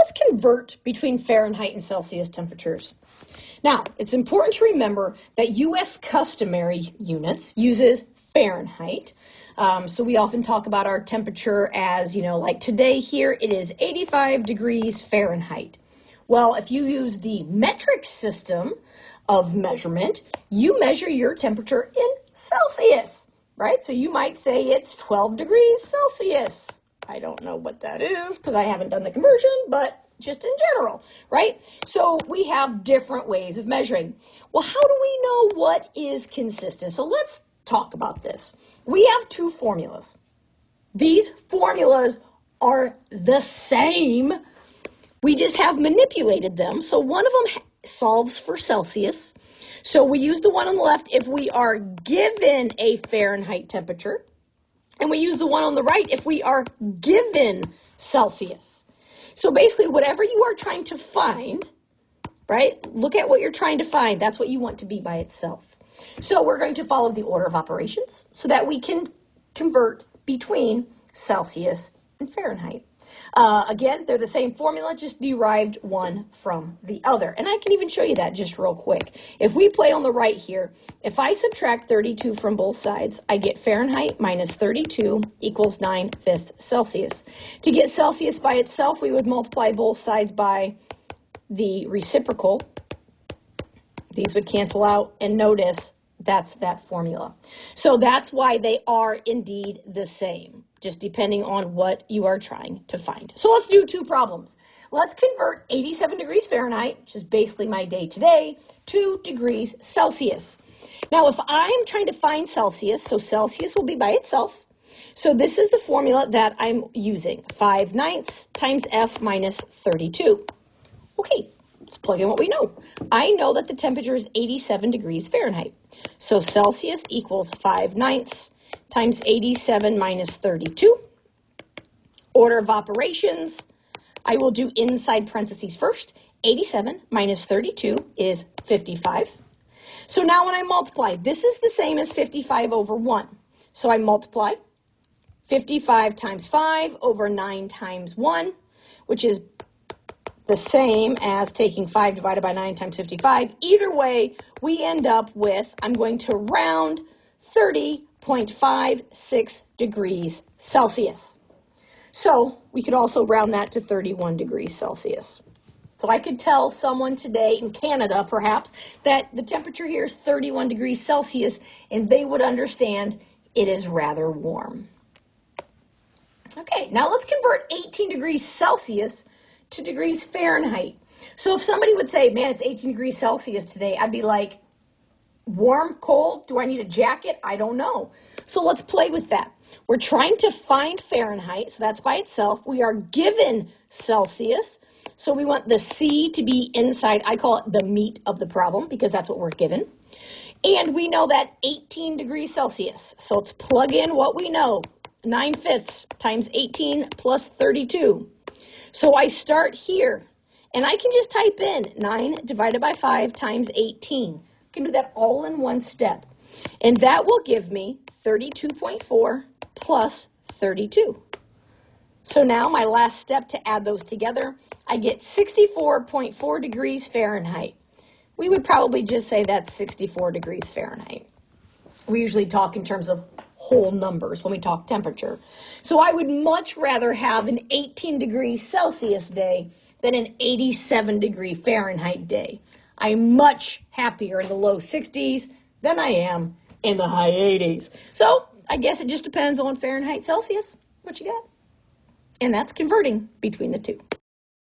let's convert between Fahrenheit and Celsius temperatures. Now, it's important to remember that U.S. customary units uses Fahrenheit. So we often talk about our temperature as, like today here, it is 85 degrees Fahrenheit. Well, if you use the metric system of measurement, you measure your temperature in Celsius, right? So you might say it's 12 degrees Celsius. I don't know what that is because I haven't done the conversion, but just in general, right? So we have different ways of measuring. Well, how do we know what is consistent? So let's talk about this. We have two formulas. These formulas are the same. We just have manipulated them. So one of them solves for Celsius. So we use the one on the left if we are given a Fahrenheit temperature. And we use the one on the right if we are given Celsius. So basically, whatever you are trying to find, right? Look at what you're trying to find. That's what you want to be by itself. So we're going to follow the order of operations so that we can convert between Celsius and Fahrenheit. Again, they're the same formula, just derived one from the other. And I can even show you that just real quick. If we play on the right here, if I subtract 32 from both sides, I get Fahrenheit minus 32 equals 9/5 Celsius. To get Celsius by itself, we would multiply both sides by the reciprocal. These would cancel out, and notice that's that formula. So that's why they are indeed the same, just depending on what you are trying to find. So let's do two problems. Let's convert 87 degrees Fahrenheit, which is basically my day today, to degrees Celsius. Now, if I'm trying to find Celsius, so Celsius will be by itself. So this is the formula that I'm using, 5/9 times F minus 32. Okay, let's plug in what we know. I know that the temperature is 87 degrees Fahrenheit. So Celsius equals 5/9 times 87 minus 32. Order of operations, I will do inside parentheses first. 87 minus 32 is 55. So now when I multiply, this is the same as 55 over 1. So I multiply 55 times 5 over 9 times 1, which is the same as taking 5 divided by 9 times 55. Either way, we end up with, I'm going to round, 30.56 degrees Celsius. So we could also round that to 31 degrees Celsius. So I could tell someone today in Canada, perhaps, that the temperature here is 31 degrees Celsius, and they would understand it is rather warm. Okay, now let's convert 18 degrees Celsius to degrees Fahrenheit. So if somebody would say, man, it's 18 degrees Celsius today, I'd be like, warm, cold? Do I need a jacket? I don't know. So let's play with that. We're trying to find Fahrenheit, so that's by itself. We are given Celsius, so we want the C to be inside. I call it the meat of the problem because that's what we're given. And we know that 18 degrees Celsius. So let's plug in what we know. 9/5 times 18 plus 32. So I start here, and I can just type in 9 divided by 5 times 18. I can do that all in one step. And that will give me 32.4 plus 32. So now my last step to add those together, I get 64.4 degrees Fahrenheit. We would probably just say that's 64 degrees Fahrenheit. We usually talk in terms of whole numbers when we talk temperature. So I would much rather have an 18 degrees Celsius day than an 87 degree Fahrenheit day. I'm much happier in the low 60s than I am in the high 80s. So I guess it just depends on Fahrenheit, Celsius, what you got. And that's converting between the two.